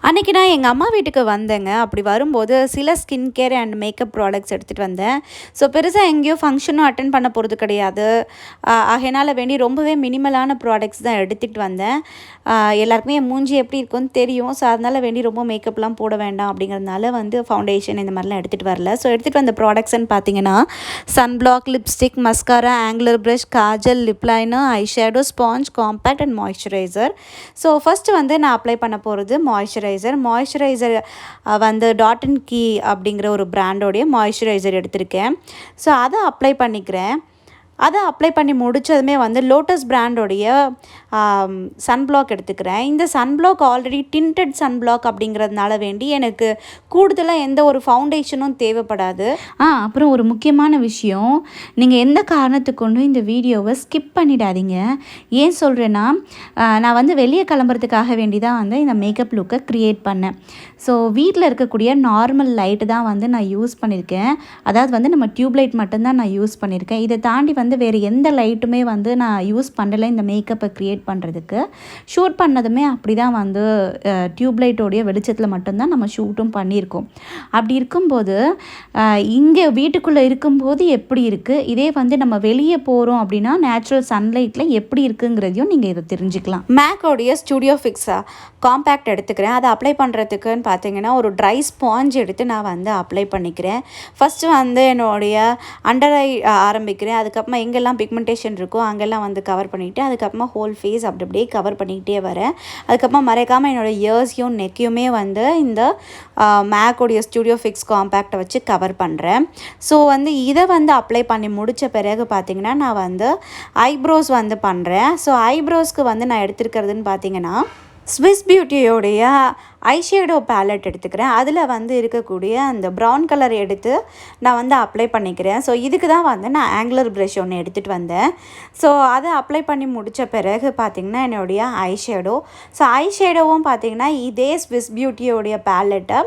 அன்றைக்கி நான் எங்கள் அம்மா வீட்டுக்கு வந்தேங்க. அப்படி வரும்போது சில skin care and makeup products எடுத்துகிட்டு வந்தேன். ஸோ பெருசாக எங்கேயோ ஃபங்க்ஷனும் அட்டென்ட் பண்ண போகிறது கிடையாது. அதனால் வேண்டி ரொம்பவே மினிமலான ப்ராடக்ட்ஸ் தான் எடுத்துகிட்டு வந்தேன். எல்லாருக்குமே என் மூஞ்சி எப்படி இருக்குன்னு தெரியும். ஸோ அதனால் வேண்டி ரொம்ப மேக்கப்லாம் போட வேண்டாம் அப்படிங்கிறதுனால வந்து ஃபவுண்டேஷன் இந்த மாதிரிலாம் எடுத்துகிட்டு வரல. ஸோ எடுத்துகிட்டு வந்த ப்ராடக்ட்ஸ்ன்னு பார்த்தீங்கன்னா sunblock, lipstick, mascara, angular brush, Kajal, lip liner, eyeshadow, sponge, compact and moisturiser. So first வந்து நான் அப்ளை பண்ண போகிறது மாய்ஸ்சரைசர் வந்து Tht அப்படிங்கிற ஒரு பிராண்டோடைய மாய்ஸ்சரைசர் எடுத்திருக்கேன். ஸோ அதை அப்ளை பண்ணிக்கிறேன். அதை அப்ளை பண்ணி முடித்ததுமே வந்து லோட்டஸ் பிராண்டோடைய சன்பிளாக் எடுத்துக்கிறேன். இந்த சன்பிளாக் ஆல்ரெடி டிண்டட் சன்பிளாக் அப்படிங்கிறதுனால வேண்டி எனக்கு கூடுதலாக எந்த ஒரு ஃபவுண்டேஷனும் தேவைப்படாது. அப்புறம் ஒரு முக்கியமான விஷயம், நீங்கள் எந்த காரணத்துக்கு கொண்டும் இந்த வீடியோவை ஸ்கிப் பண்ணிடாதீங்க. ஏன் சொல்கிறேன்னா, நான் வந்து வெளியே கிளம்புறதுக்காக வேண்டி தான் வந்து இந்த மேக்கப் லுக்கை க்ரியேட் பண்ணேன். ஸோ வீட்டில் இருக்கக்கூடிய நார்மல் லைட்டு தான் வந்து நான் யூஸ் பண்ணியிருக்கேன். அதாவது வந்து நம்ம டியூப்லைட் மட்டும்தான் நான் யூஸ் பண்ணியிருக்கேன். இதை தாண்டி வந்து வேறு எந்த லைட்டுமே வந்து நான் யூஸ் பண்ணலை இந்த மேக்கப்பை க்ரியேட் பண்ணுறதுக்கு. ஷூட் பண்ணதுமே அப்படி தான் வந்து டியூப்லைட்டோடைய வெளிச்சத்தில் மட்டும்தான் நம்ம ஷூட்டும் பண்ணியிருக்கோம். அப்படி இருக்கும்போது இங்கே வீட்டுக்குள்ளே இருக்கும்போது எப்படி இருக்குது, இதே வந்து நம்ம வெளியே போகிறோம் அப்படின்னா நேச்சுரல் சன்லைட்டில் எப்படி இருக்குங்கிறதையும் நீங்கள் இதை தெரிஞ்சுக்கலாம். மேக்கோடைய ஸ்டுடியோ ஃபிக்ஸா காம்பேக்ட் எடுத்துக்கிறேன். அதை அப்ளை பண்ணுறதுக்குன்னு பார்த்தீங்கன்னா ஒரு ட்ரை ஸ்பாஞ்ச் எடுத்து நான் வந்து அப்ளை பண்ணிக்கிறேன். ஃபஸ்ட்டு வந்து என்னுடைய அண்டர் ஐ ஆரம்பிக்கிறேன். அதுக்கப்புறமா எங்கெல்லாம் பிக்மெண்டேஷன் இருக்கோ அங்கெல்லாம் வந்து கவர் பண்ணிவிட்டு அதுக்கப்புறமா ஹோல் ஃபேஸ் அப்படி அப்படியே கவர் பண்ணிக்கிட்டே வரேன். அதுக்கப்புறமா மறைக்காமல் என்னோடய இயர்ஸையும் நெக்கையுமே வந்து இந்த மேக்கோடைய ஸ்டுடியோ ஃபிக்ஸ் காம்பேக்டை வச்சு கவர் பண்ணுறேன். ஸோ வந்து இதை வந்து அப்ளை பண்ணி முடித்த பிறகு பார்த்திங்கன்னா நான் வந்து ஐப்ரோஸ் வந்து பண்ணுறேன். ஸோ ஐப்ரோஸ்க்கு வந்து நான் எடுத்துருக்கிறதுன்னு பார்த்திங்கன்னா ஸ்விஸ் பியூட்டியோடைய ஐஷேடோ பேலட் எடுத்துக்கிறேன். அதில் வந்து இருக்கக்கூடிய அந்த ப்ரௌன் கலர் எடுத்து நான் வந்து அப்ளை பண்ணிக்கிறேன். ஸோ இதுக்கு தான் வந்து நான் ஆங்குலர் ப்ரஷ் ஒன்று எடுத்துகிட்டு வந்தேன். ஸோ அதை அப்ளை பண்ணி முடித்த பிறகு பார்த்திங்கன்னா என்னுடைய ஐஷேடோ. ஸோ ஐஷேடோவும் பார்த்திங்கன்னா இதே ஸ்விஸ் பியூட்டியோடைய பேலட்டை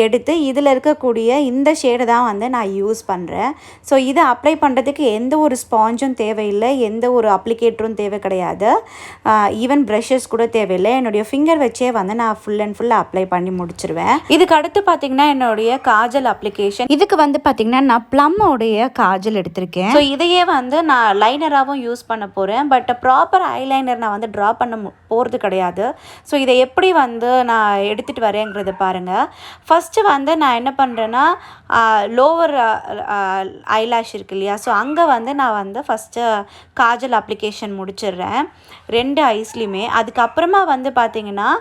எடுத்து இதில் இருக்கக்கூடிய இந்த ஷேடை தான் வந்து நான் யூஸ் பண்ணுறேன். ஸோ இதை அப்ளை பண்ணுறதுக்கு எந்த ஒரு ஸ்பாஞ்சும் தேவையில்லை, எந்த ஒரு அப்ளிகேட்டரும் தேவை கிடையாது, ஈவன் ப்ரஷஸ் கூட தேவையில்லை. என்னுடைய ஃபிங்கர் வச்சே வந்து நான் ஃபுல் அண்ட் ஃபுல் அப்ளை பண்ணி முடிச்சிருவேன். இதுக்கு அடுத்து பார்த்தீங்கன்னா என்னுடைய காஜல் அப்ளிகேஷன். இதுக்கு வந்து பார்த்தீங்கன்னா நான் ப்ளம்மோடைய காஜல் எடுத்திருக்கேன். ஸோ இதையே வந்து நான் லைனராகவும் யூஸ் பண்ண போகிறேன். பட் ப்ராப்பர் ஐலைனர் நான் வந்து ட்ரா பண்ண போகிறது கிடையாது. ஸோ இதை எப்படி வந்து நான் எடுத்துகிட்டு வரேங்கிறத பாருங்கள். ஃபஸ்ட்டு வந்து நான் என்ன பண்ணுறேன்னா லோவர் ஐலாஷ் இருக்கு இல்லையா, ஸோ அங்கே வந்து நான் வந்து ஃபஸ்ட்டு காஜல் அப்ளிகேஷன் முடிச்சிடுறேன் 2 ஐஸ்லையுமே. அதுக்கப்புறமா வந்து பார்த்திங்கன்னா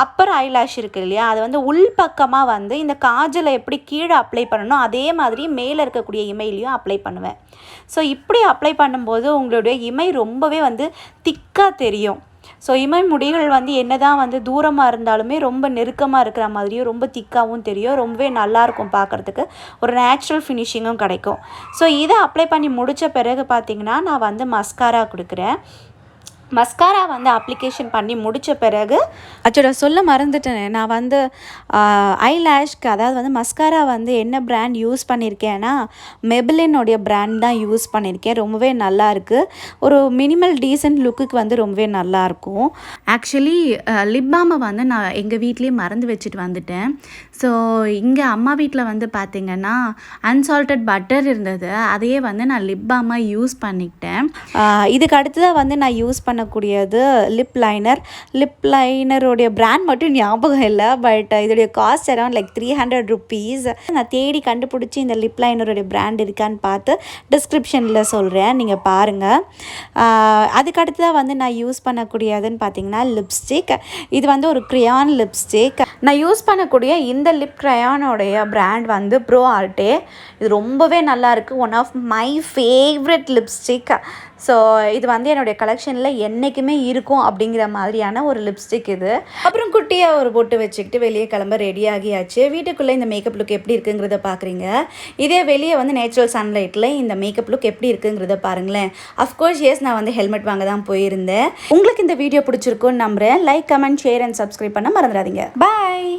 அப்பர் ஐலாஷ் இருக்குது இல்லையா, அது வந்து உள்பக்கமாக வந்து இந்த காஜலை எப்படி கீழே அப்ளை பண்ணணும் அதே மாதிரி மேலே இருக்கக்கூடிய இமையிலையும் அப்ளை பண்ணுவேன். ஸோ இப்படி அப்ளை பண்ணும்போது உங்களுடைய இமை ரொம்பவே வந்து திக்காக தெரியும். ஸோ இமை முடிகள் வந்து என்ன தான் வந்து தூரமாக இருந்தாலுமே ரொம்ப நெருக்கமாக இருக்கிற மாதிரியும் ரொம்ப திக்காகவும் தெரியும். ரொம்பவே நல்லாயிருக்கும் பார்க்குறதுக்கு, ஒரு நேச்சுரல் ஃபினிஷிங்கும் கிடைக்கும். ஸோ இதை அப்ளை பண்ணி முடித்த பிறகு பார்த்திங்கன்னா நான் வந்து மஸ்காரா கொடுக்குறேன். மஸ்காரா வந்து அப்ளிகேஷன் பண்ணி முடித்த பிறகு சொல்ல மறந்துட்டேன். நான் வந்து ஐலேஷ்க்கு அதாவது வந்து மஸ்காரா வந்து என்ன பிராண்ட் யூஸ் பண்ணியிருக்கேன்னா மெபிலினோடைய பிராண்ட் தான் யூஸ் பண்ணியிருக்கேன். ரொம்பவே நல்லாயிருக்கு. ஒரு மினிமல் டீசென்ட் லுக்குக்கு வந்து ரொம்பவே நல்லாயிருக்கும். ஆக்சுவலி லிப் பாமை வந்து நான் எங்கள் வீட்லேயே மறந்து வச்சுட்டு வந்துட்டேன். ஸோ இங்கே அம்மா வீட்டில் வந்து பார்த்திங்கன்னா அன்சால்டட் பட்டர் இருந்தது. அதையே வந்து நான் லிப் பாமாக யூஸ் பண்ணிக்கிட்டேன். இதுக்கு அடுத்ததாக வந்து நான் யூஸ் பண்ணக்கூடியது லிப் லைனரோடைய பிராண்ட் மட்டும் ஞாபகம் இல்லை. பட் இதோடைய காஸ்ட் அரௌண்ட் லைக் 300 rupees. நான் தேடி கண்டுபிடிச்சி இந்த லிப் லைனரோடைய பிராண்ட் இருக்கான்னு பார்த்து டிஸ்கிரிப்ஷனில் சொல்கிறேன், நீங்கள் பாருங்கள். அதுக்கடுத்ததாக வந்து நான் யூஸ் பண்ணக்கூடியதுன்னு பார்த்தீங்கன்னா லிப்ஸ்டிக். இது வந்து ஒரு க்ரையான் லிப்ஸ்டிக். நான் யூஸ் பண்ணக்கூடிய இந்த லிப் க்ரையானோடைய பிராண்ட் வந்து ப்ரோ ஆர்ட்டே. இது ரொம்பவே நல்லாயிருக்கு. One of my favourite lipstick. So இது வந்து என்னுடைய கலெக்ஷனில் என்றைக்குமே இருக்கும் அப்படிங்கிற மாதிரியான ஒரு லிப்ஸ்டிக் இது. அப்புறம் குட்டியாக ஒரு பொட்டு வச்சுக்கிட்டு வெளியே கிளம்ப ரெடி ஆகியாச்சு. வீட்டுக்குள்ளே இந்த மேக்கப் லுக் எப்படி இருக்குங்கிறத பார்க்குறீங்க. இதே வெளியே வந்து நேச்சுரல் சன்லைட்டில் இந்த மேக்கப் லுக் எப்படி இருக்குங்கிறத பாருங்களேன். அஃப்கோர்ஸ் எஸ், நான் வந்து ஹெல்மெட் வாங்க தான் போயிருந்தேன். உங்களுக்கு இந்த வீடியோ பிடிச்சிருக்குன்னு நம்புகிறேன். Like, comment, share and subscribe பண்ண மறந்துடாதீங்க. பாய்.